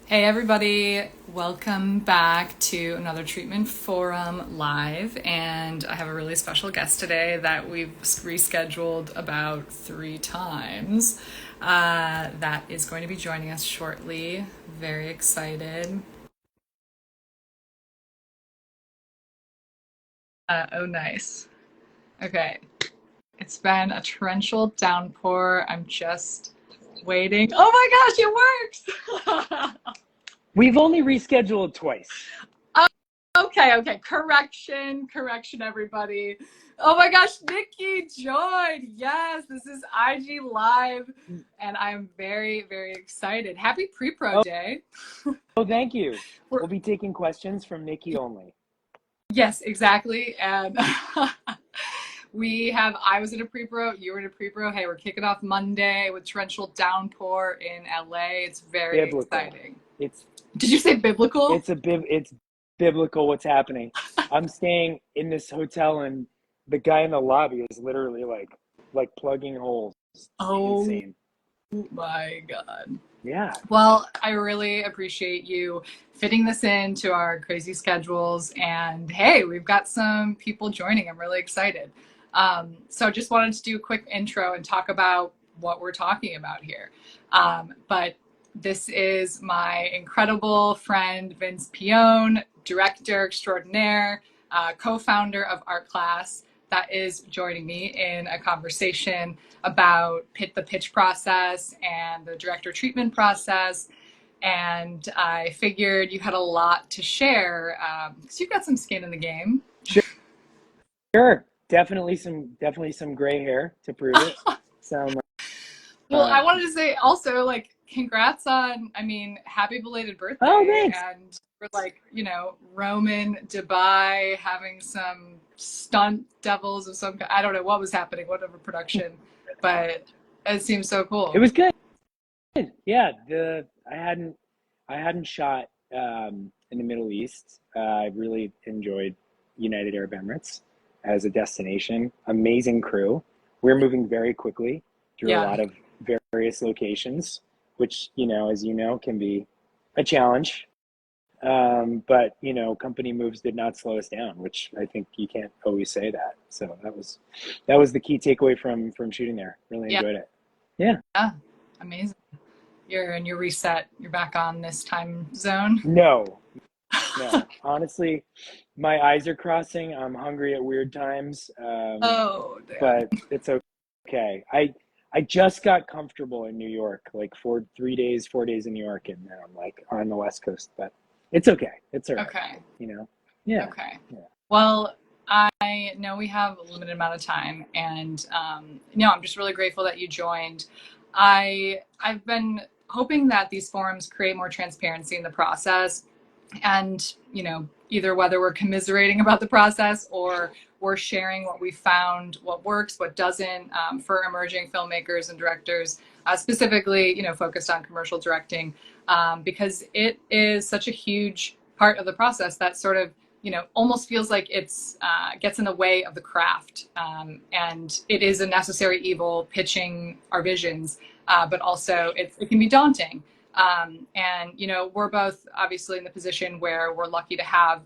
Hey everybody, welcome back to another Treatment Forum live. And I have a really special guest today that we've rescheduled about 3 times. That is going to be joining us shortly. Very excited. Oh, nice. Okay, it's been a torrential downpour. I'm just waiting. Oh my gosh, it works! We've only rescheduled twice. Okay. Correction, everybody. Oh my gosh, Nikki joined. Yes, this is IG Live, and I'm very, very excited. Happy pre-pro Oh, day. thank you. We're, We'll be taking questions from Nikki only. yes, exactly. And I was in a pre-pro, you were in a pre-pro. Hey, we're kicking off Monday with torrential downpour in LA. It's very Biblical. exciting. It's Did you say biblical? it's biblical what's happening. I'm staying in this hotel and the guy in the lobby is literally like plugging holes. It's Oh insane. my God. Yeah. Well, I really appreciate you fitting this into our crazy schedules. And hey, we've got some people joining. I'm really excited. So just wanted to do a quick intro and talk about what we're talking about here. But this is my incredible friend, Vince Peone, director extraordinaire, co-founder of Art Class, that is joining me in a conversation about the pitch process and the director treatment process. And I figured you had a lot to share because you've got some skin in the game. Sure. Definitely some gray hair to prove it. Some Well, uh I wanted to say also, like, congrats on, I mean, happy belated oh, birthday. thanks. And for, like, Roman, Dubai, having some stunt devils of some kind. I don't know what was happening, whatever production, but it seems so It cool. was good. Yeah, the I hadn't shot in the Middle East. I really enjoyed United Arab Emirates as a destination. Amazing crew. We're moving very quickly through a Yeah. lot of various locations, which, as you know, can be a challenge. But company moves did not slow us down, which I think you can't always say that. So that was the key takeaway from shooting there. Really Yeah. enjoyed it. Yeah. Yeah. Amazing. You're and you're reset. You're back on this time zone. No, no, honestly, my eyes are crossing. I'm hungry at weird times, Oh, damn. but it's okay. I just got comfortable in New York, like for 3 days, 4 days in New York, and now I'm like on the West Coast. But it's okay. It's all right. Okay. You know. Yeah. Okay. Yeah. Well, I know we have a limited amount of time, and I'm just really grateful that you joined. I've been hoping that these forums create more transparency in the process, and either whether we're commiserating about the process or we're sharing what we found, what works, what doesn't, for emerging filmmakers and directors, specifically focused on commercial directing, because it is such a huge part of the process that sort of almost feels like it's gets in the way of the craft, and it is a necessary evil pitching our visions, but also it can be daunting. And we're both obviously in the position where we're lucky to have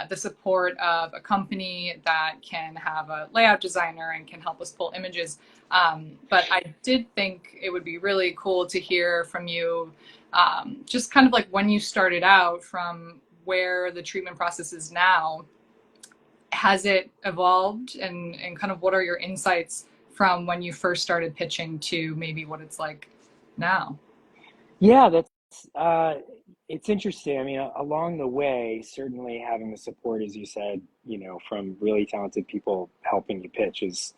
the support of a company that can have a layout designer and can help us pull images. But I did think it would be really cool to hear from you, just kind of like when you started out, from where the treatment process is now. Has it evolved, and kind of what are your insights from when you first started pitching to maybe what it's like now? Yeah, uh, it's interesting. I mean, along the way, certainly having the support, as you said, from really talented people helping you pitch is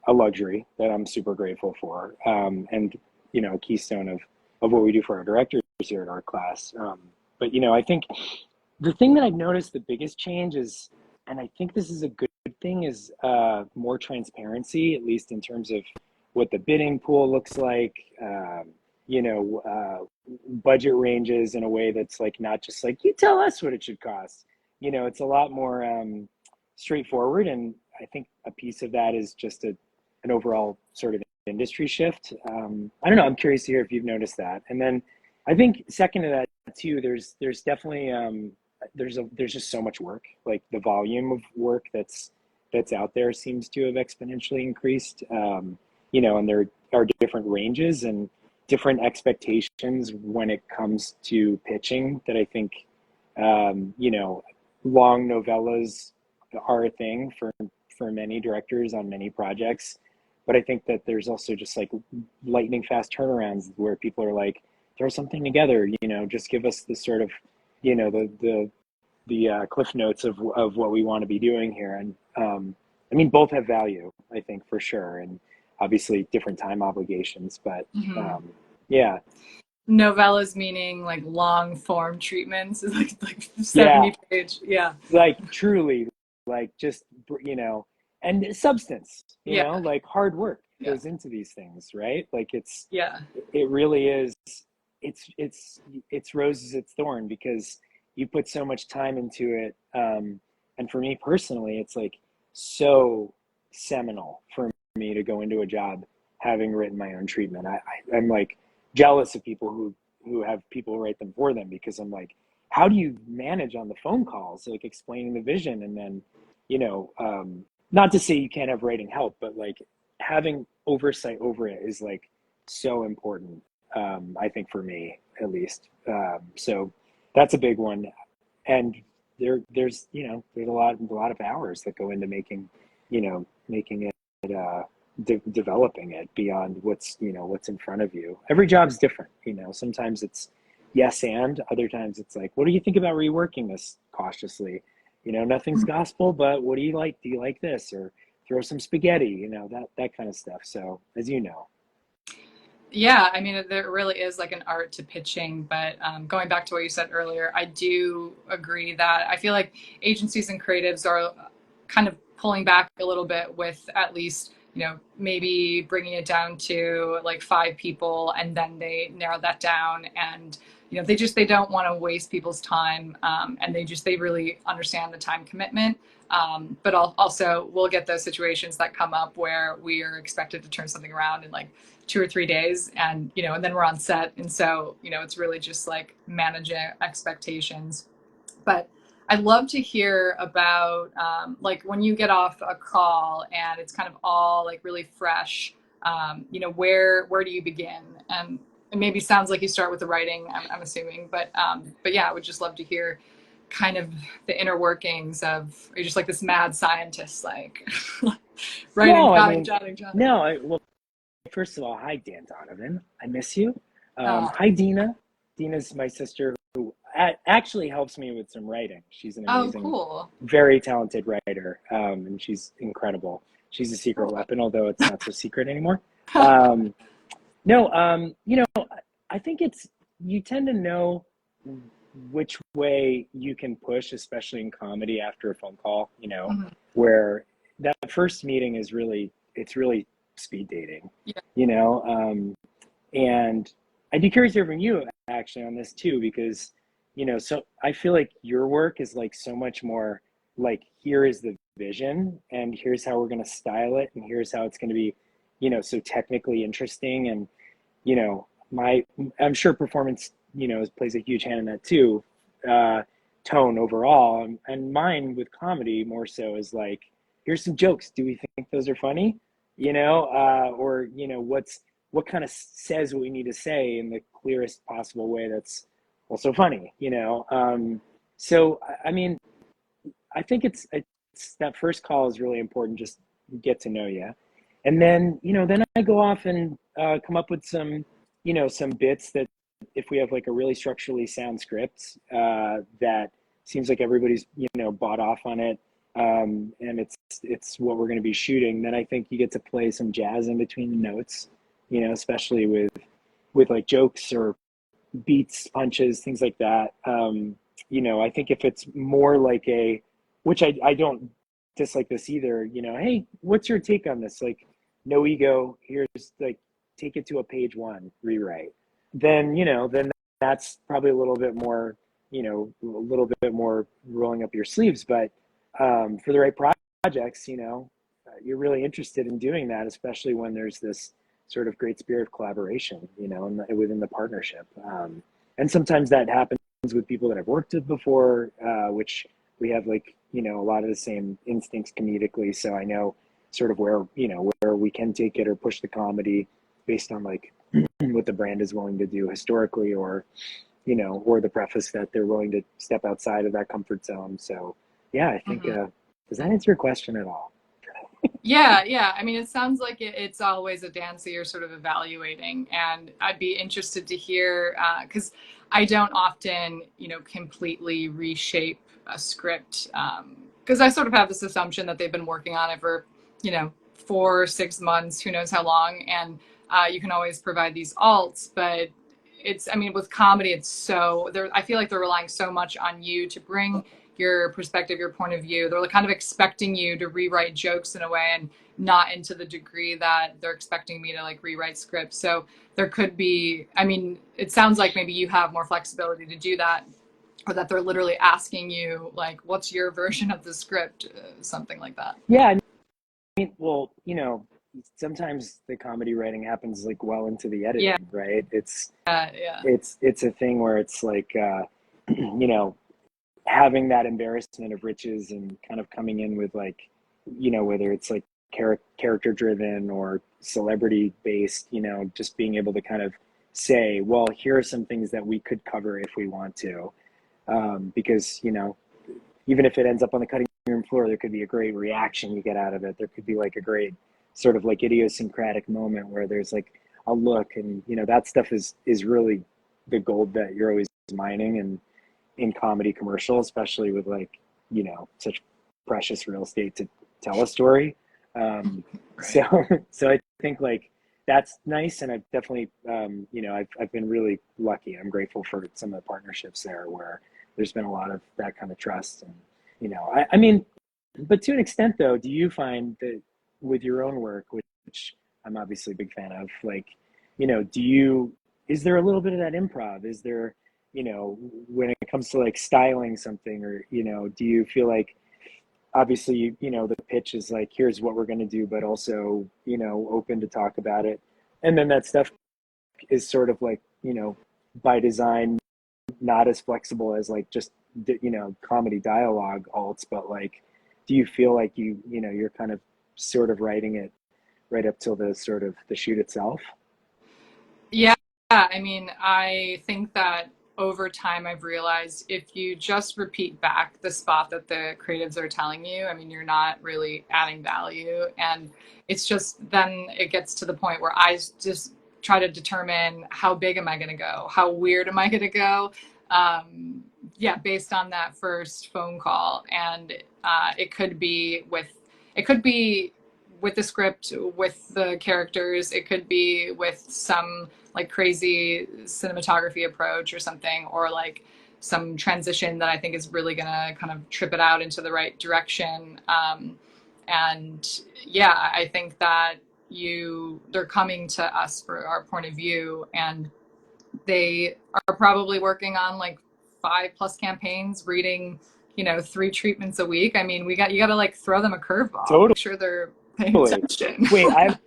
a luxury that I'm super grateful for. And a keystone of what we do for our directors here at our class. But I think the thing that I've noticed the biggest change is, and I think this is a good thing, is more transparency, at least in terms of what the bidding pool looks like. You know, budget ranges in a way that's like not just like you tell us what it should cost. It's a lot more straightforward, and I think a piece of that is just an overall sort of industry shift. I don't know. I'm curious to hear if you've noticed that. And then I think second to that too, there's definitely there's just so much work. Like the volume of work that's out there seems to have exponentially increased. And there are different ranges and different expectations when it comes to pitching that I think long novellas are a thing for many directors on many projects. But I think that there's also just like lightning fast turnarounds where people are like, throw something together, just give us the sort of, the cliff notes of what we want to be doing here. And I mean, both have value, I think, for sure. And obviously different time obligations, but yeah. Novellas meaning like long form treatments, like Yeah. 70-page. Yeah. Like truly, like just, and substance, Yeah. like hard work Yeah. goes into these things, right? Like Yeah. it really is, it's roses, it's thorn, because you put so much time into it. And for me personally, it's like so seminal for me to go into a job having written my own treatment. I'm like jealous of people who have people write them for them, because I'm like, how do you manage on the phone calls, like explaining the vision, and then, not to say you can't have writing help, but like having oversight over it is like so important. I think for me at least. So that's a big one. And there's a lot of hours that go into making it, developing it beyond what's in front of you. Every job's different. Sometimes it's yes, and other times it's like, what do you think about reworking this cautiously? Nothing's gospel, but what do you like? Do you like this? Or throw some spaghetti, that kind of stuff. So as you know. Yeah, I mean, there really is like an art to pitching, but going back to what you said earlier, I do agree that I feel like agencies and creatives are kind of pulling back a little bit with at least, maybe bringing it down to like 5 people, and then they narrow that down, and they don't want to waste people's time, and they really understand the time commitment. But also we'll get those situations that come up where we are expected to turn something around in like 2 or 3 days, and then we're on set, and so it's really just like managing expectations. But I'd love to hear about like when you get off a call and it's kind of all like really fresh. Where do you begin? And it maybe sounds like you start with the writing, I'm assuming, but yeah, I would just love to hear kind of the inner workings of, you're just like this mad scientist, like writing, No, I jotting, mean, jotting, jotting. no. Well, first of all, hi Dan Donovan. I miss you. Oh, Hi Dina. Dina's my sister who actually helps me with some writing. She's an oh, amazing, cool. very talented writer, and she's incredible. She's a secret Cool. weapon, although it's not so secret anymore. Um, no, I think you tend to know which way you can push, especially in comedy after a phone call, Mhm. where that first meeting it's really speed dating, Yeah. and I'd be curious to hear from you actually on this too, because, so I feel like your work is like so much more like, here is the vision and here's how we're going to style it. And here's how it's going to be, so technically interesting. And, my, I'm sure performance, plays a huge hand in that too. Uh, Tone overall, and mine with comedy more so is like, here's some jokes. Do we think those are funny? Or, what kind of says what we need to say in the clearest possible way that's also funny. So I mean, I think it's that first call is really important, just get to know you. And then I go off and come up with some bits that, if we have like a really structurally sound script that seems like everybody's bought off on it, and it's what we're going to be shooting, then I think you get to play some jazz in between the notes, especially with like jokes or beats, punches, things like that. I think if it's more like which I don't dislike this either, hey, what's your take on this? Like, no ego, here's like, take it to a page one rewrite. Then that's probably a little bit more, rolling up your sleeves. But for the right projects, you're really interested in doing that, especially when there's this sort of great spirit of collaboration, within the partnership. and sometimes that happens with people that I've worked with before, which we have like, you know, a lot of the same instincts comedically. So I know sort of where, you know, where we can take it or push the comedy based on like what the brand is willing to do historically, or, you know, or the preface that they're willing to step outside of that comfort zone. So yeah, I think, Mm-hmm. does that answer your question at all? Yeah. I mean, it sounds like it's always a dance that you're sort of evaluating, and I'd be interested to hear because I don't often, you know, completely reshape a script because I sort of have this assumption that they've been working on it for, you know, 4 or 6 months, who knows how long, and you can always provide these alts, but it's, I mean, with comedy, it's so there. I feel like they're relying so much on you to bring your perspective, your point of view. They're kind of expecting you to rewrite jokes in a way, and not into the degree that they're expecting me to like rewrite scripts. So there could be, I mean, it sounds like maybe you have more flexibility to do that, or that they're literally asking you like, what's your version of the script? Something like that. Yeah, I mean, well, you know, sometimes the comedy writing happens like well into the Yeah. editing, right? Yeah. It's a thing where it's like, you know, having that embarrassment of riches and kind of coming in with like, you know, whether it's like character driven or celebrity based, you know, just being able to kind of say, well, here are some things that we could cover if we want to, because, you know, even if it ends up on the cutting room floor, there could be a great reaction you get out of it. There could be like a great sort of like idiosyncratic moment where there's like a look, and you know, that stuff is really the gold that you're always mining, and in comedy commercial, especially with like, you know, such precious real estate to tell a story. So, Right. so I think like that's nice. And I've definitely, you know, I've been really lucky. I'm grateful for some of the partnerships there where there's been a lot of that kind of trust. And, you know, I mean, but to an extent though, do you find that with your own work, which I'm obviously a big fan of, like, you know, is there a little bit of that improv? Is there, you know, when it comes to like styling something, or, you know, do you feel like obviously, you know, the pitch is like, here's what we're going to do, but also, you know, open to talk about it. And then that stuff is sort of like, you know, by design, not as flexible as like just, you know, comedy dialogue alts, but like, do you feel like you know, you're kind of sort of writing it right up till the sort of the shoot itself? Yeah, I mean, I think that over time I've realized if you just repeat back the spot that the creatives are telling you, I mean, you're not really adding value. And it's just then it gets to the point where I just try to determine how big am I going to go? How weird am I going to go? Um, yeah, based on that first phone call. And it could be it could be with the script, with the characters, it could be with some like crazy cinematography approach or something, or like some transition that I think is really gonna kind of trip it out into the right direction. And yeah, I think that they're coming to us for our point of view, and they are probably working on like 5+ campaigns, reading, you know, 3 treatments a week. I mean, you got to like throw them a curveball, Totally. make sure they're paying attention. Wait, I have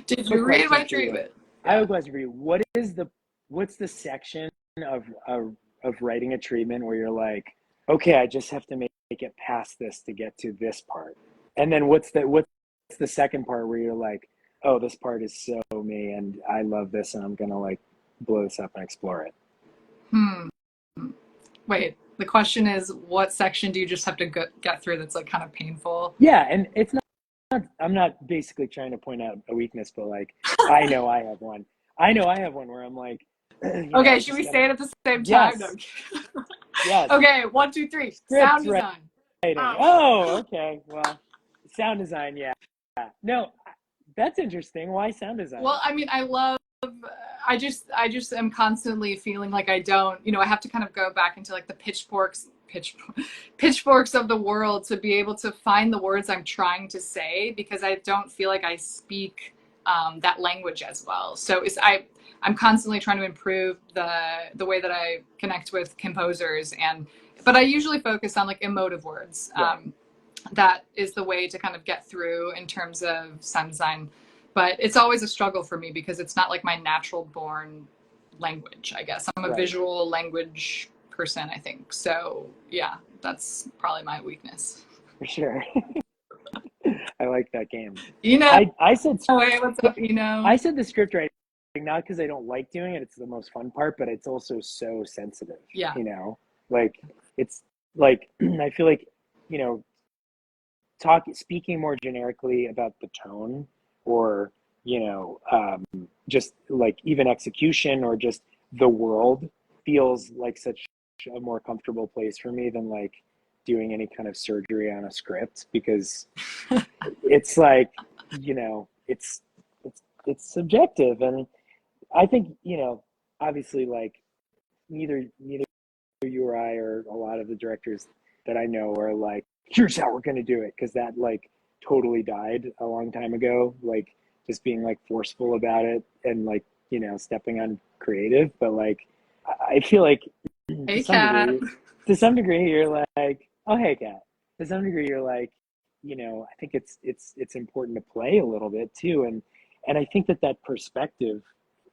Did a you read question my for you. treatment? I have Yeah. a question for you. What's the section of writing a treatment where you're like, okay, I just have to make it past this to get to this part, and then what's the second part where you're like, oh, this part is so me, and I love this, and I'm gonna like blow this up and explore it. Hmm. Wait, the question is, what section do you just have to get through that's like kind of painful? Yeah, and it's not. I'm not basically trying to point out a weakness, but like, I know I have one. I know I have one where I'm like, you know, Okay, I should just we gotta. say it at the same time? No. Yes, yes. Okay, 1, 2, 3. Script Sound design. writing. Oh. Oh, okay. Well, sound design. Yeah. No, that's interesting. Why sound design? Well, I mean, I just am constantly feeling like I don't, you know, I have to kind of go back into like the pitchforks of the world to be able to find the words I'm trying to say, because I don't feel like I speak that language as well. So I'm constantly trying to improve the way that I connect with composers, but I usually focus on like emotive words. Right. That is the way to kind of get through in terms of sound design. But it's always a struggle for me because it's not like my natural born language, I guess. I'm a Right. visual language person, I think. So yeah, that's probably my weakness. For sure. I like that game. You know, I said hey, what's up? You know, I said the script writing not because I don't like doing it. It's the most fun part, but it's also so sensitive. yeah. You know, like it's like I feel like you know speaking more generically about the tone or just like even execution or just the world feels like such a more comfortable place for me than like doing any kind of surgery on a script because it's like it's subjective. And I think obviously like neither you or I or a lot of the directors that I know are like, here's how we're gonna do it, because that like totally died a long time ago. Like just being like forceful about it and like stepping on creative. But like I feel like Hey, Kat. to some degree you're like, oh hey Kat. To some degree you're like, I think it's important to play a little bit too, and I think that perspective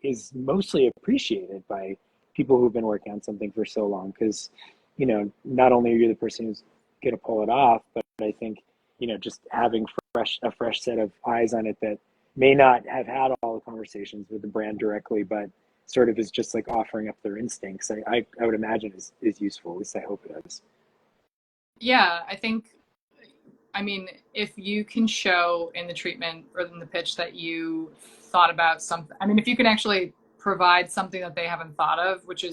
is mostly appreciated by people who've been working on something for so long, because not only are you the person who's going to pull it off, but I think just having a fresh set of eyes on it that may not have had all the conversations with the brand directly, but sort of is just like offering up their instincts. I would imagine is useful. At least I hope it is. Yeah, I mean, if you can show in the treatment or in the pitch that you thought about something, I mean, if you can actually provide something that they haven't thought of, which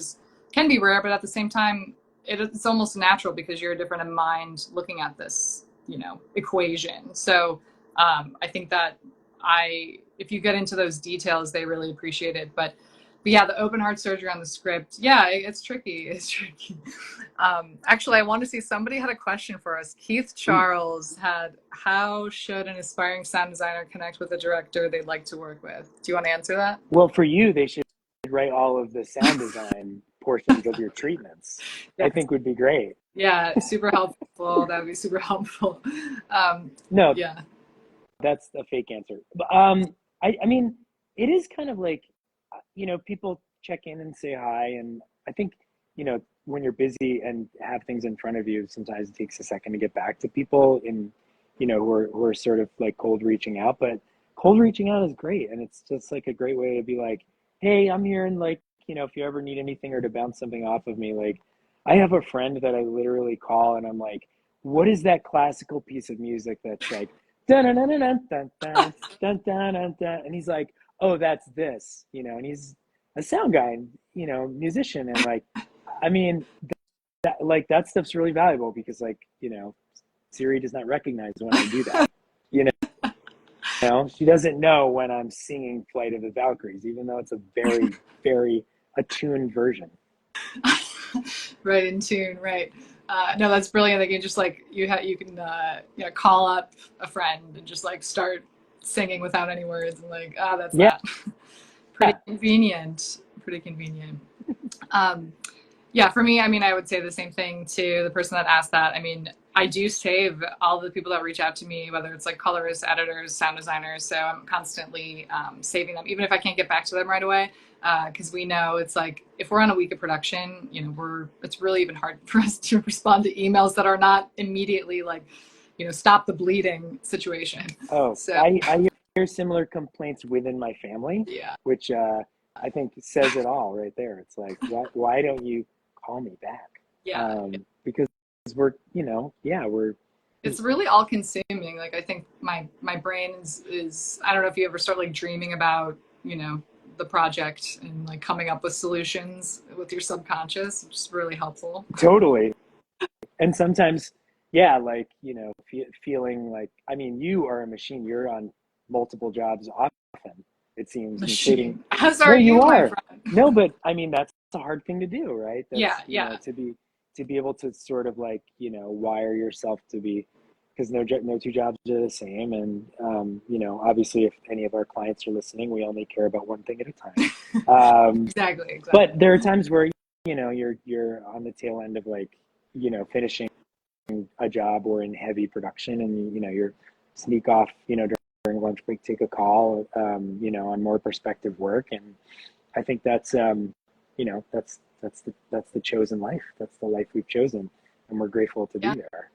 can be rare, but at the same time, it's almost natural because you're different in mind looking at this, equation. So I think that if you get into those details, they really appreciate it. But yeah, the open heart surgery on the script, yeah, it's tricky. It's tricky. Actually, I want to see, somebody had a question for us. Keith Ooh. Charles had, how should an aspiring sound designer connect with a director they'd like to work with? Do you want to answer that? Well, for you, they should write all of the sound design portions of your treatments. I Yes. think would be great. Yeah, super helpful. That would be super helpful. No, Yeah. that's a fake answer. But, I mean, it is kind of like, people check in and say hi. And I think, when you're busy and have things in front of you, sometimes it takes a second to get back to people who are sort of like cold reaching out. But cold reaching out is great. And it's just like a great way to be like, hey, I'm here. And like, if you ever need anything or to bounce something off of me, like I have a friend that I literally call and I'm like, what is that classical piece of music that's like, dun dun dun dun dun dun dun dun dun dun, and he's like, oh, that's this, and he's a sound guy and musician, and like, I mean, that stuff's really valuable because like Siri does not recognize when I do that. You she doesn't know when I'm singing Flight of the Valkyries, even though it's a very very attuned version. Right in tune, right. No, that's brilliant. Like you just like you can call up a friend and just like start singing without any words and like that's Yeah. that. Pretty convenient. Pretty convenient. Um, yeah, for me, I mean, I would say the same thing to the person that asked that. I mean, I do save all the people that reach out to me, whether it's like colorists, editors, sound designers. So I'm constantly saving them, even if I can't get back to them right away. Because we know it's like if we're on a week of production, it's really even hard for us to respond to emails that are not immediately like, stop the bleeding situation. Oh, So I hear similar complaints within my family, yeah, which I think says it all right there. It's like, why don't you call me back? yeah, Because we're, yeah, we're, it's really all consuming. Like I think my brain is I don't know if you ever start like dreaming about the project and like coming up with solutions with your subconscious, which is really helpful. totally. And sometimes, yeah, like, feeling like, I mean, you are a machine. You're on multiple jobs often, it seems, including, Machine, as no, are you you, my are. friend. No, but I mean, that's a hard thing to do, right? Yeah, That's, yeah, to be able to sort of like, wire yourself to be, because no two jobs are the same. And, obviously if any of our clients are listening, we only care about one thing at a time. exactly. But there are times where, you're on the tail end of like, finishing a job or in heavy production, and you're sneak off during lunch break, take a call on more perspective work. And I think that's that's the chosen life. That's the life we've chosen, and we're grateful to Yeah. be there.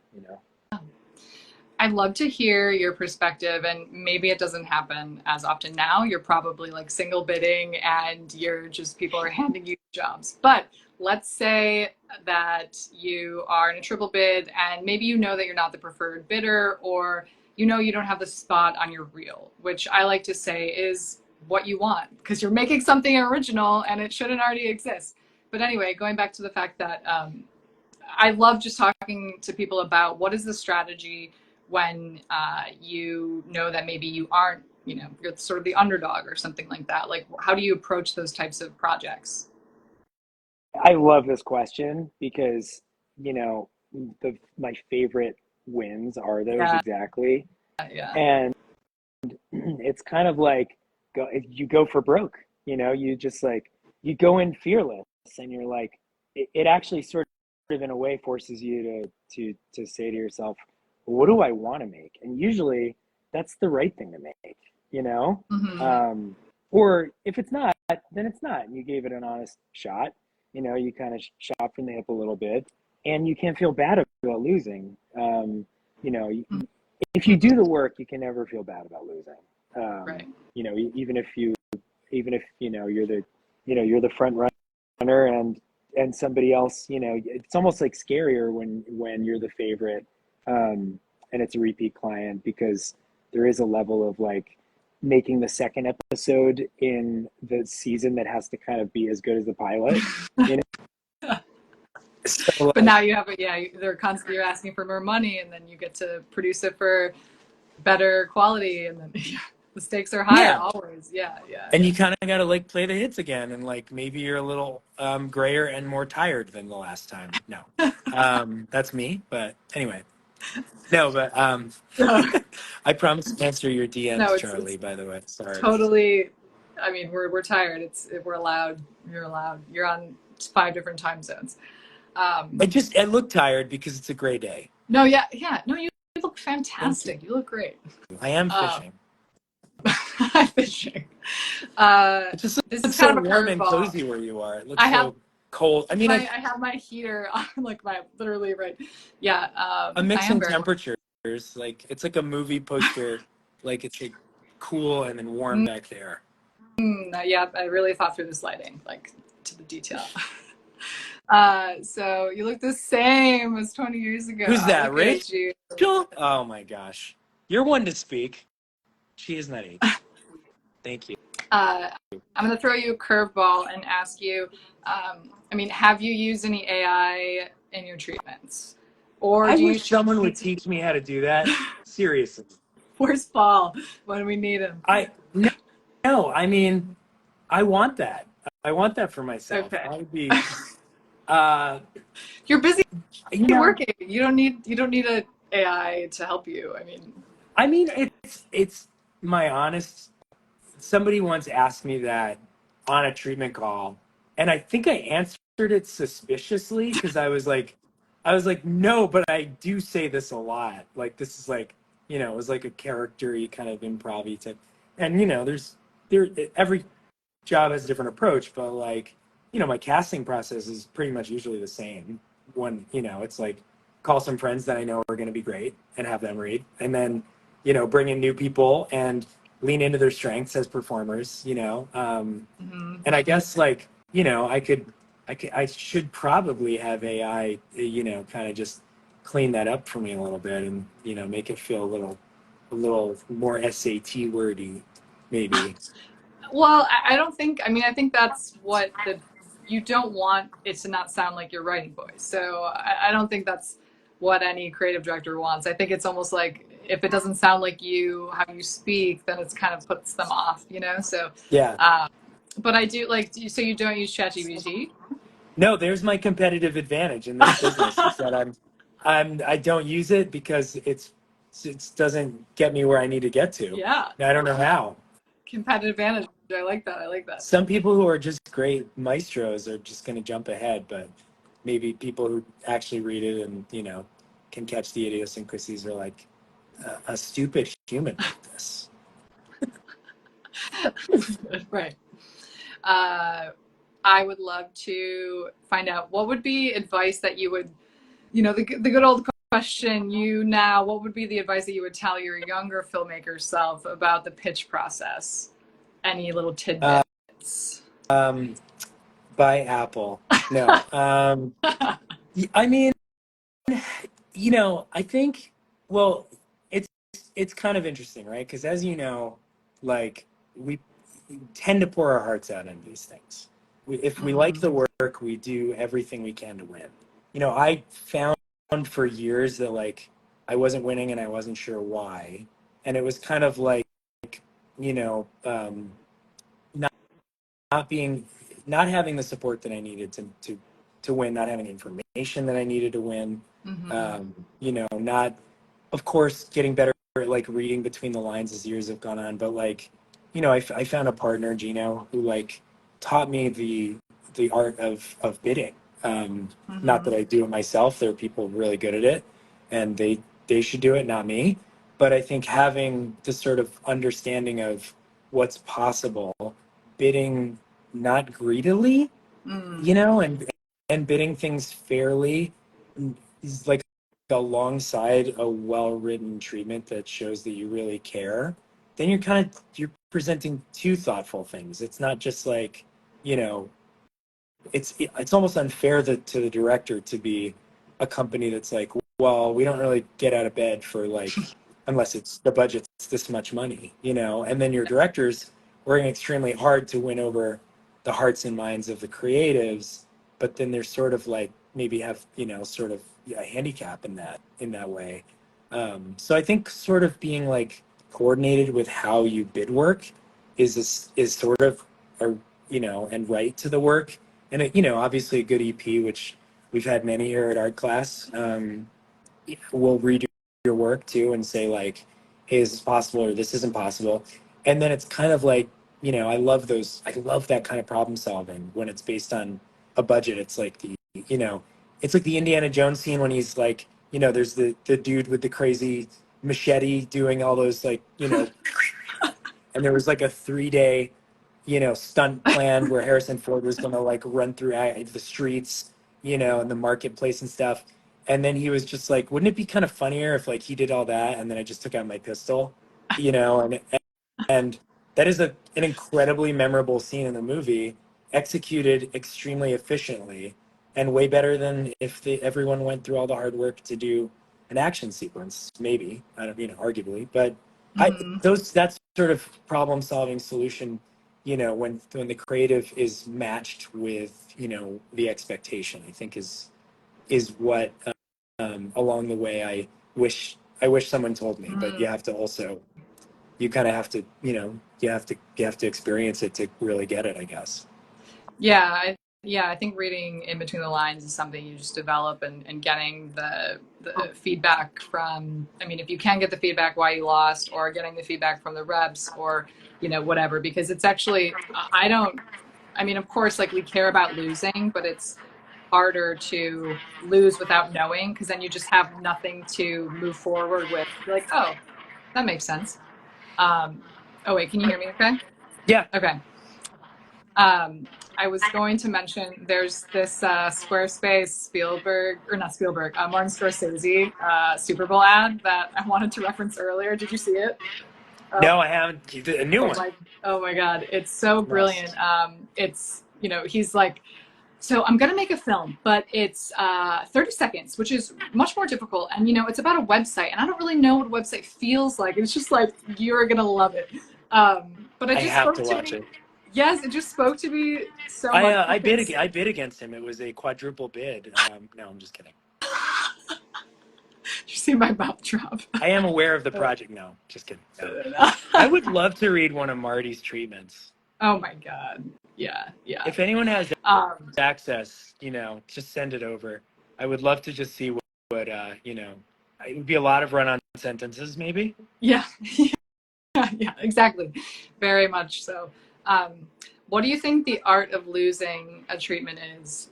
I'd love to hear your perspective, and maybe it doesn't happen as often now. You're probably like single bidding and you're just people are handing you jobs. But let's say that you are in a triple bid and maybe you know that you're not the preferred bidder, or you know you don't have the spot on your reel, which I like to say is what you want because you're making something original and it shouldn't already exist. But anyway, going back to the fact that I love just talking to people about what is the strategy when you know that maybe you aren't, you're sort of the underdog or something like that. Like, how do you approach those types of projects? I love this question because, you know, my favorite wins are those Yeah, exactly. yeah. And it's kind of like you go for broke, you just like you go in fearless and you're like it actually sort of in a way forces you to say to yourself, what do I want to make? And usually that's the right thing to make, you know? Hmm. Um, or if it's not, then it's not. And you gave it an honest shot. You kind of shot from the hip a little bit, and you can't feel bad about losing. You know, if you do the work, you can never feel bad about losing. Right. Even if you're the front runner and somebody else, it's almost like scarier when you're the favorite, and it's a repeat client, because there is a level of like making the second episode in the season that has to kind of be as good as the pilot, you know. So But now you have it. Yeah, they're constantly you're asking for more money, and then you get to produce it for better quality, and then the stakes are higher Yeah. always. Yeah, yeah, And yeah. you kind of got to like play the hits again. And like maybe you're a little grayer and more tired than the last time. No, that's me. But anyway, no, but No, I promise to answer your DMs, no, it's Charlie, by the way. Sorry. totally. I mean, we're tired. We're allowed. You're allowed. You're on 5 different time zones. Um, I look tired because it's a gray day. no, yeah, yeah. No, you look Thank you. fantastic. You look great. I am Uh, fishing. fishing. It just This is looks so kind of a warm and curveball. cozy where you are. It looks I have so cold. I mean, I have my heater on, like my literally right. Yeah. I'm I am mixing very temperatures. Like it's like a movie poster. Like it's like cool and then warm warm. back there. Yeah, I really thought through this lighting, like to the detail. So you look the same as 20 years Who's ago. that, Looking Rachel? at you. Oh my gosh. You're one to speak. She is not age. Thank you. Uh, I'm going to throw you a curveball and ask you. I mean, have you used any AI in your treatments, or I do you wish use someone would ChatGPT? teach me how to do that. Seriously. Where's Paul when we need him? I no, I mean, I want that. I want that for myself. Okay, I would be uh you're busy you know, working. You don't need a AI to help you. I mean, I mean it's my honest somebody once asked me that on a treatment call, and I think I answered it suspiciously because I was like, no, but I do say this a lot. Like this is like, it was like a character-y kind of improv-y type. And every job has a different approach, but like, my casting process is pretty much usually the same. When, it's like call some friends that I know are going to be great and have them read, and then, bring in new people and lean into their strengths as performers, mhm. and I guess like, I should probably have AI, kind of just clean that up for me a little bit and, make it feel a little more SAT wordy, maybe. Well, I don't think. I mean, I think that's what you don't want it to not sound like your writing voice. So I don't think that's what any creative director wants. I think it's almost like if it doesn't sound like you, how you speak, then it's kind of puts them off. So, Yeah. um, but I do like. So you don't use ChatGPT? No, there's my competitive advantage in this business is that I don't use it because it doesn't get me where I need to get to. Yeah, I don't know how. competitive advantage. I like that. I like that. Some people who are just great maestros are just going to jump ahead, but maybe people who actually read it and, can catch the idiosyncrasies are like a stupid human like this. Right. Uh, I would love to find out what would be advice that you would, the good old question, what would be the advice that you would tell your younger filmmaker self about the pitch process? Any little Uh, tidbits? by Apple. No. I mean, I think, well, it's it's kind of interesting, right? Because as you know, like we tend to pour our hearts out in these things. If we like the work, we do everything we can to win. I found for years that like I wasn't winning and I wasn't sure why, and it was kind of like, you know, not not being not having the support that I needed to win, not having information that I needed to win. Mm-hmm. Not, of course, getting better at like reading between the lines as years have gone on, but like, I found a partner, Gino, who like taught me the art of bidding. Not Mm-hmm. that I do it myself. There are people really good at it, and they should do it, not me. But I think having the sort of understanding of what's possible, bidding not greedily, Mm. and bidding things fairly is like alongside a well-written treatment that shows that you really care. Then you're presenting two thoughtful things. It's not just like, you know, it's almost unfair to the director to be a company that's like, well, we don't really get out of bed for like, unless it's the budget's this much money, and then your directors working extremely hard to win over the hearts and minds of the creatives, but then they're sort of like maybe have, sort of a handicap in that way. So I think sort of being like coordinated with how you bid work is sort of a, and right to the work, and obviously a good EP, which we've had many here at art class, will redo your work too and say like, hey, this is possible or this isn't possible. And then it's kind of like, I love that kind of problem solving when it's based on a budget. It's like you know it's like the Indiana Jones scene when he's like, there's the dude with the crazy machete doing all those like, and there was like a 3 day, stunt planned where Harrison Ford was going to like run through the streets, in the marketplace and stuff. And then he was just like, wouldn't it be kind of funnier if like he did all that and then I just took out my pistol, and that is an incredibly memorable scene in the movie, executed extremely efficiently and way better than if everyone went through all the hard work to do an action sequence, maybe, I don't, arguably, but Mm-hmm. that's sort of problem solving solution, when the creative is matched with, the expectation, I think is what, along the way I wish someone told me, but you kind of have to, you have to experience it to really get it, I guess. Yeah, I think reading in between the lines is something you just develop, and getting the feedback from, I mean, if you can get the feedback why you lost, or getting the feedback from the reps, or, whatever, because it's actually, I don't, I mean, of course, like we care about losing, but it's harder to lose without knowing, because then you just have nothing to move forward with. You're like, oh, that makes sense. Um, oh, wait, can you hear me okay? Yeah. Okay. Um, I was going to mention there's this Squarespace Spielberg, or not Spielberg, Martin Scorsese Super Bowl ad that I wanted to reference earlier. Did you see it? Oh, No, I haven't. A new oh one. my, oh my God, it's so brilliant. Must. It's, he's like, so I'm gonna make a film, but it's 30 seconds, which is much more difficult. And it's about a website, and I don't really know what a website feels like. It's just like you're gonna love it. But it I just have spoke to to watch me. it. Yes, it just spoke to me so I much uh, I bid because ag- I bid against him. It was a quadruple bid. No, I'm just kidding. you see my mouth drop. I am aware of the project. No, just kidding. No. I would love to read one of Marty's treatments. Oh my God. Yeah, yeah. If anyone has Um, access, just send it over. I would love to just see it would be a lot of run-on sentences, maybe. yeah, yeah, exactly. Very much so. Um, what do you think the art of losing a treatment is?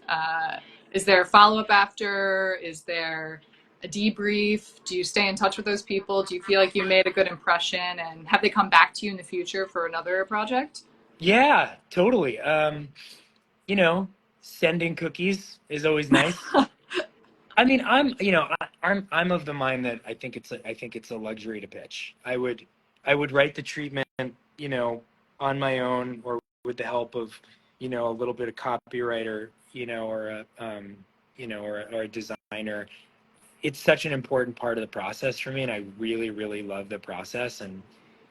Is there a follow-up after? Is there a debrief? Do you stay in touch with those people? Do you feel like you made a good impression, and have they come back to you in the future for another project? Yeah, totally. sending cookies is always nice. I mean, I'm of the mind that I think it's a luxury to pitch. I would write the treatment, on my own or with the help of, a little bit of copywriter, or or a designer. It's such an important part of the process for me, and I really, really love the process. And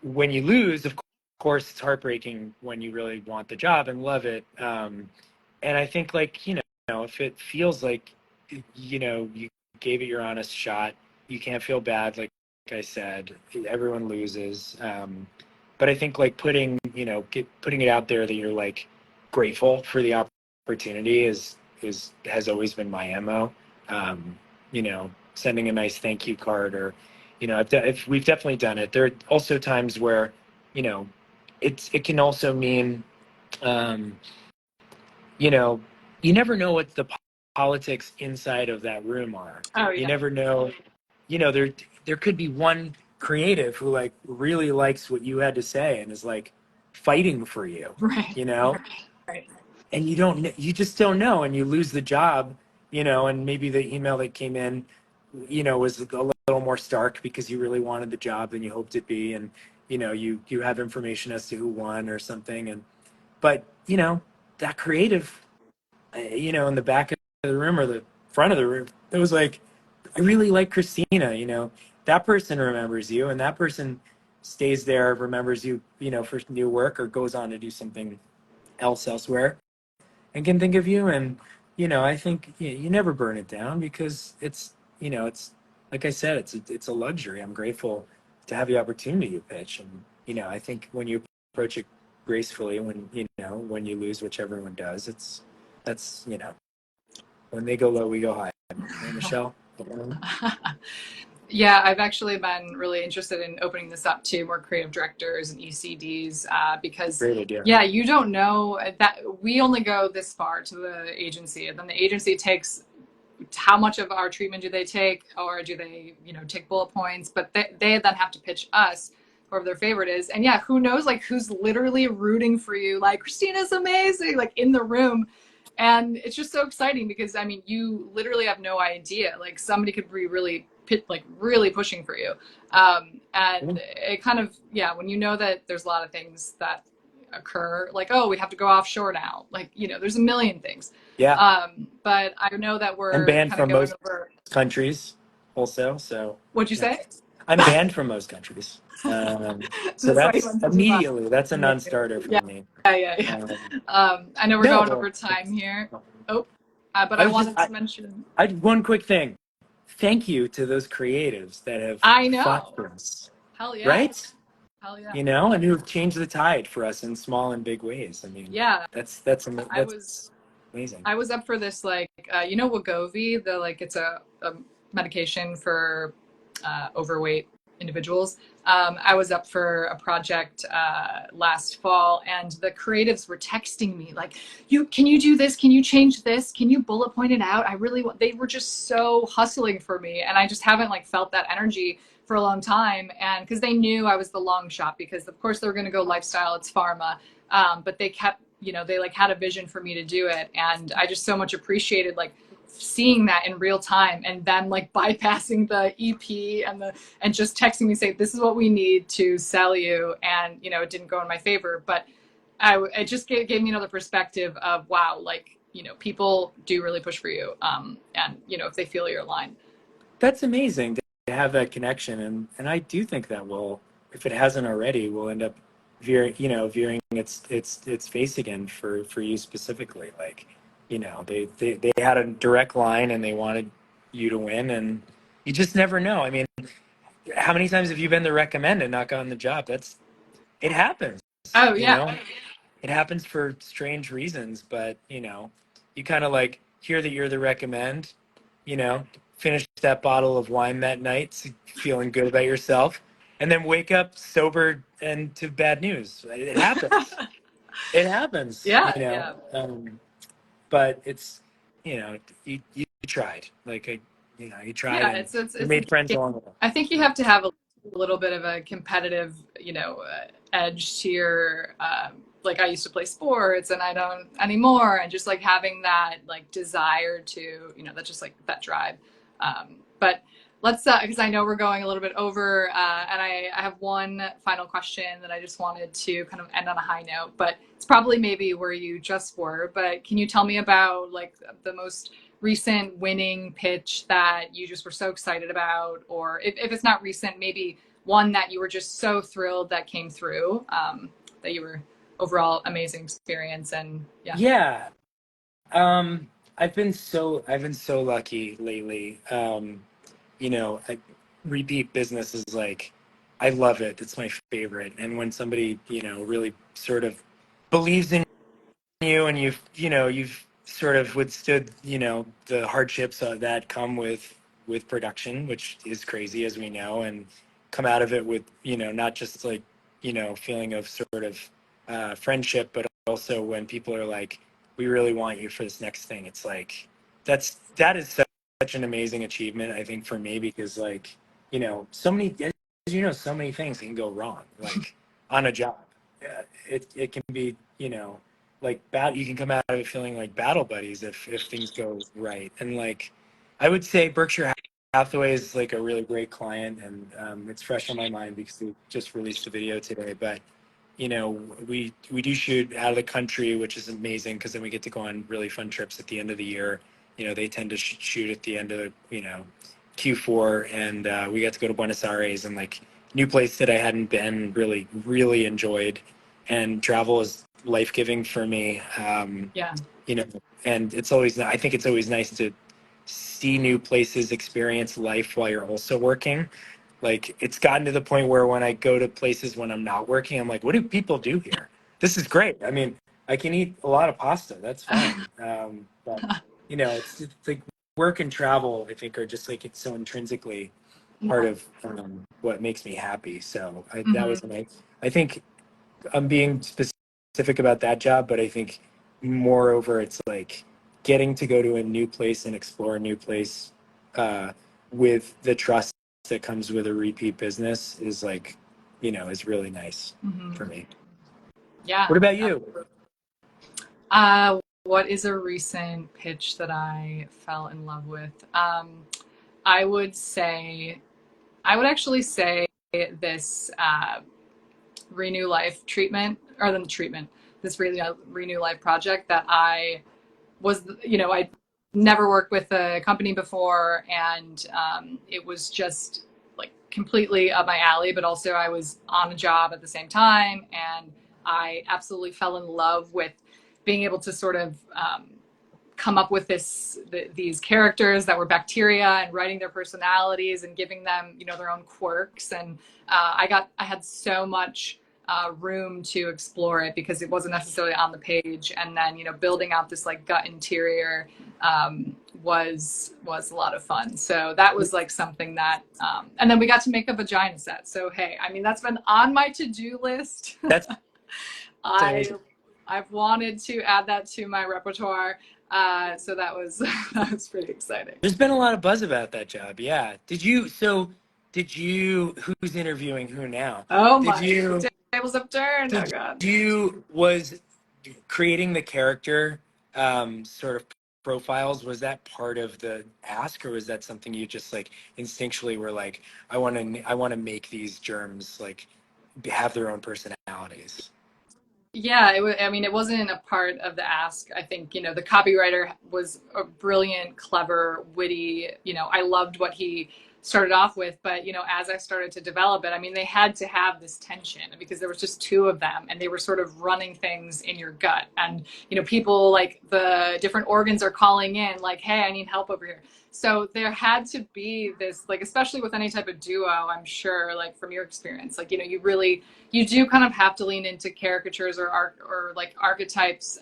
when you lose, of course, it's heartbreaking when you really want the job and love it. And I think, like, if it feels like, you gave it your honest shot, you can't feel bad. Like I said, everyone loses. But I think, like, putting it out there that you're, like, grateful for the opportunity has always been my MO. Sending a nice thank you card, or, if we've definitely done it. There are also times where, it can also mean, um, you know, you never know what the politics inside of that room are. Oh You yeah. never know, there could be one creative who, like, really likes what you had to say and is, like, fighting for you, Right. you know, Right. and you just don't know, and you lose the job, and maybe the email that came in, was a little more stark because you really wanted the job than you hoped it'd be, and you have information as to who won or something, but that creative, in the back of the room or the front of the room, it was like, I really like Christina, that person remembers you, and that person stays there, remembers you, for new work, or goes on to do something else elsewhere, and can think of you. And I think you never burn it down, because it's like I said, it's a luxury. I'm grateful to have the opportunity to pitch, and I think when you approach it gracefully, when you lose, which everyone does, that's when they go low, we go high. Right, Michelle? Yeah, I've actually been really interested in opening this up to more creative directors and ECDs, because, Great idea. yeah, you don't know that we only go this far to the agency, and then the agency takes how much of our treatment do they take, or do they, take bullet points? But they then have to pitch us whoever their favorite is, and yeah, who knows, like, who's literally rooting for you, like, Christina's amazing, like, in the room. And it's just so exciting because, I mean, you literally have no idea. Like, somebody could be really really pushing for you. And it kind of, yeah, when you know that there's a lot of things that occur, like, oh, we have to go offshore now. Like, there's a million things. Yeah. But I know that I'm we're banned kind of from going most over. countries also, so What'd you yeah. say? I'm banned from most countries. So That's why you that's went to Dubai. immediately, that's a Amazing. non-starter Yeah, for me. yeah. Um, I know we're no, going over well, time here. Oh, but I I was just, wanted to mention. one quick thing. Thank you to those creatives that have I fought know. for us, Hell yeah. right? Hell yeah. And who have changed the tide for us in small and big ways. I mean, Yeah. I was that's amazing. I was up for this, like, Wegovy, the, like, it's a medication for overweight individuals. I was up for a project last fall, and the creatives were texting me like, can you do this? Can you change this? Can you bullet point it out? I really want. They were just so hustling for me, and I just haven't, like, felt that energy for a long time. And because they knew I was the long shot, because of course they're going to go lifestyle, it's pharma, but they kept, they, like, had a vision for me to do it, and I just so much appreciated, like, seeing that in real time, and then, like, bypassing the EP and just texting me saying, this is what we need to sell you. And it didn't go in my favor, but it just gave me another perspective of, wow, like, people do really push for you, and if they feel your line. That's amazing to have that connection, and I do think that will, if it hasn't already, will end up veering its face again for you specifically. Like, they had a direct line and they wanted you to win, and you just never know. I mean, how many times have you been the recommend and not gotten the job? It happens. Oh You yeah. know, it happens for strange reasons, but you kind of, like, hear that you're the recommend, you know, finish that bottle of wine that night, feeling good about yourself, and then wake up sober and to bad news. It happens. It happens, Yeah, yeah. but it's, you tried. Like, you tried, Yeah, and you it's a made friends game. along the way. I think you have to have a little bit of a competitive, edge to your, like I used to play sports and I don't anymore, and just like having that like desire to, that's just like that drive. But let's, because I know we're going a little bit over, and I have one final question that I just wanted to kind of end on a high note, but it's probably maybe where you just were, but can you tell me about like the most recent winning pitch that you just were so excited about, or if it's not recent, maybe one that you were just so thrilled that came through, that you were overall amazing experience. And Yeah. I've been so lucky lately. Repeat business is like, I love it. It's my favorite. And when somebody, really sort of believes in you, and you've sort of withstood, the hardships that come with production, which is crazy, as we know, and come out of it with, not just like, feeling of sort of friendship, but also when people are like, we really want you for this next thing. It's like, that is such an amazing achievement, I think, for me, because like, so many, as so many things can go wrong, like on a job. It can be, like you can come out of it feeling like battle buddies if things go right. And like, I would say Berkshire Hathaway is like a really great client, and it's fresh on my mind because we just released a video today. But we do shoot out of the country, which is amazing because then we get to go on really fun trips at the end of the year. They tend to shoot at the end of Q4, and we got to go to Buenos Aires, and like new place that I hadn't been, really enjoyed. And travel is life-giving for me. yeah. And I think it's always nice to see new places, experience life while you're also working. Like, it's gotten to the point where when I go to places when I'm not working, I'm like, what do people do here? This is great. I mean, I can eat a lot of pasta. That's fine. But it's like work and travel, I think, are just like, it's so intrinsically part of what makes me happy. So that was nice. I think I'm being specific about that job, but I think moreover, it's like getting to go to a new place and explore a new place with the trust that comes with a repeat business is like, is really nice for me. Yeah. What about you? What is a recent pitch that I fell in love with? I would actually say this Renew Life treatment, or the treatment, this Renew Life project that I was, I never worked with a company before, and it was just like completely up my alley, but also I was on a job at the same time, and I absolutely fell in love with being able to sort of come up with these characters that were bacteria, and writing their personalities and giving them, their own quirks. And I had so much room to explore it because it wasn't necessarily on the page. And then, building out this like gut interior was a lot of fun. So that was like something that, and then we got to make a vagina set. So, hey, I mean, that's been on my to-do list. That's I've wanted to add that to my repertoire. So that was pretty exciting. There's been a lot of buzz about that job. Yeah. Who's interviewing who now? Oh Did my, you, the tables have turned. Oh did God. was creating the character sort of profiles, was that part of the ask, or was that something you just like instinctually were like, I want to make these germs like have their own personalities? Yeah, it wasn't a part of the ask. I think, the copywriter was a brilliant, clever, witty, I loved what he started off with, but, as I started to develop it, I mean, they had to have this tension because there was just two of them, and they were sort of running things in your gut. And, people, like, the different organs are calling in like, hey, I need help over here. So there had to be this, like, especially with any type of duo, I'm sure, like from your experience, like, you do kind of have to lean into caricatures or like archetypes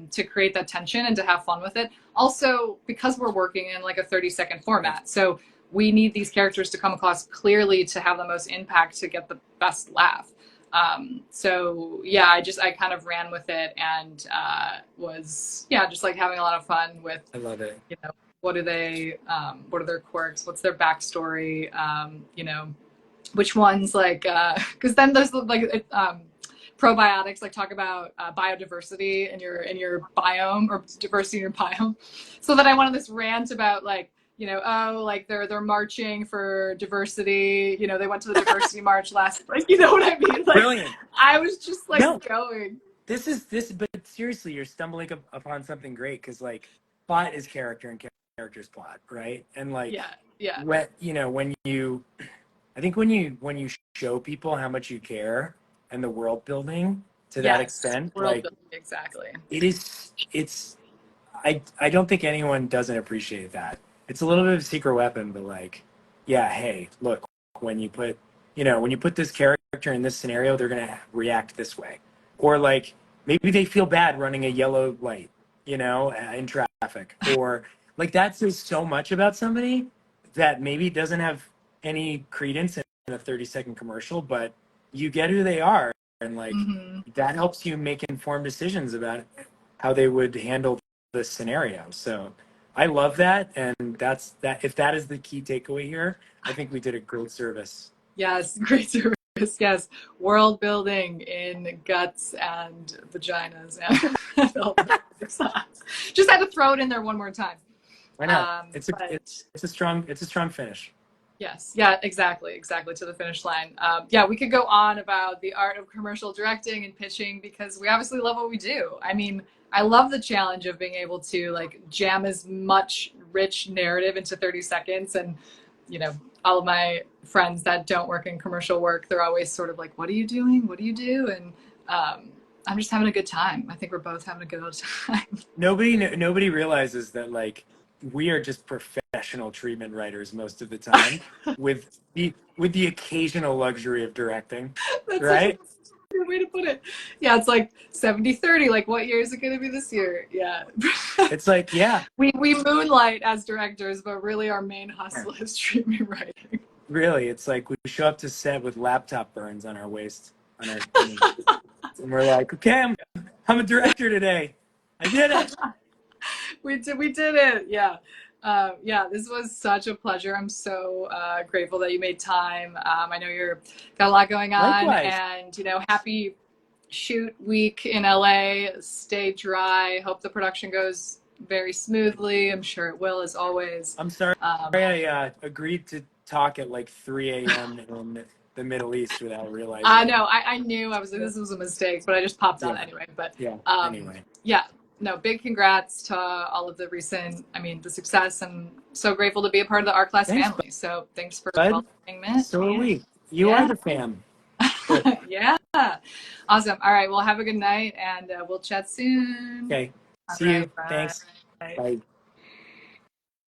to create that tension and to have fun with it. Also, because we're working in like a 30-second format. So we need these characters to come across clearly to have the most impact to get the best laugh. So yeah, I kind of ran with it and was, just like having a lot of fun with, I love it. what are their quirks? What's their backstory? Which ones, like, because then there's like, probiotics, like talk about biodiversity in your biome, or diversity in your biome. So then I went on this rant about like, like they're marching for diversity. They went to the diversity march last, like, you know what I mean? Like, Brilliant. I was just like No, going. but seriously, you're stumbling upon something great, because like plot is character and character's plot, right? And like Yeah. when you I think when you show people how much you care and the world building to that Yes, extent, world like building, exactly. it's I don't think anyone doesn't appreciate that. It's a little bit of a secret weapon, but like, yeah, hey, look, when you put when you put this character in this scenario, they're gonna react this way. Or like maybe they feel bad running a yellow light, in traffic. Or like that says so much about somebody that maybe doesn't have any credence in a 30-second commercial, but you get who they are, and like Mm-hmm. that helps you make informed decisions about how they would handle the scenario. So I love that, and that's that. If that is the key takeaway here, I think we did a great service. Yes, great service. Yes, world building in guts and vaginas and all that stuff. Just had to throw it in there one more time. Why not? But It's a strong finish. yes, yeah, exactly, to the finish line. Yeah, we could go on about the art of commercial directing and pitching, because we obviously love what we do. I mean, I love the challenge of being able to like jam as much rich narrative into 30 seconds. And all of my friends that don't work in commercial work, they're always sort of like, what are you doing? What do you do? And I'm just having a good time. I think we're both having a good old time. Nobody realizes that like we are just professional treatment writers most of the time, with the occasional luxury of directing, That's right? such a way to put it. Yeah, it's like 70-30. Like, what year is it going to be this year? Yeah. It's like, yeah, we moonlight as directors, but really our main hustle is treatment writing. really, it's like we show up to set with laptop burns on our waist, and we're like, okay, I'm a director today. I did it. We did it. Yeah. Yeah, this was such a pleasure. I'm so grateful that you made time. I know you're got a lot going on, Likewise. and happy shoot week in LA. Stay dry. Hope the production goes very smoothly. I'm sure it will, as always. I'm sorry I agreed to talk at like 3 a.m. in the Middle East without realizing. I know. I knew. I was like, this was a mistake, but I just popped on anyway. But anyway. Yeah. No, big congrats to all of the recent, the success. I'm so grateful to be a part of the Art Class family. So thanks for welcoming me. So are we. You are the fam. Yeah. Awesome. All right. Well, have a good night, and we'll chat soon. Okay. See you. Thanks. Bye.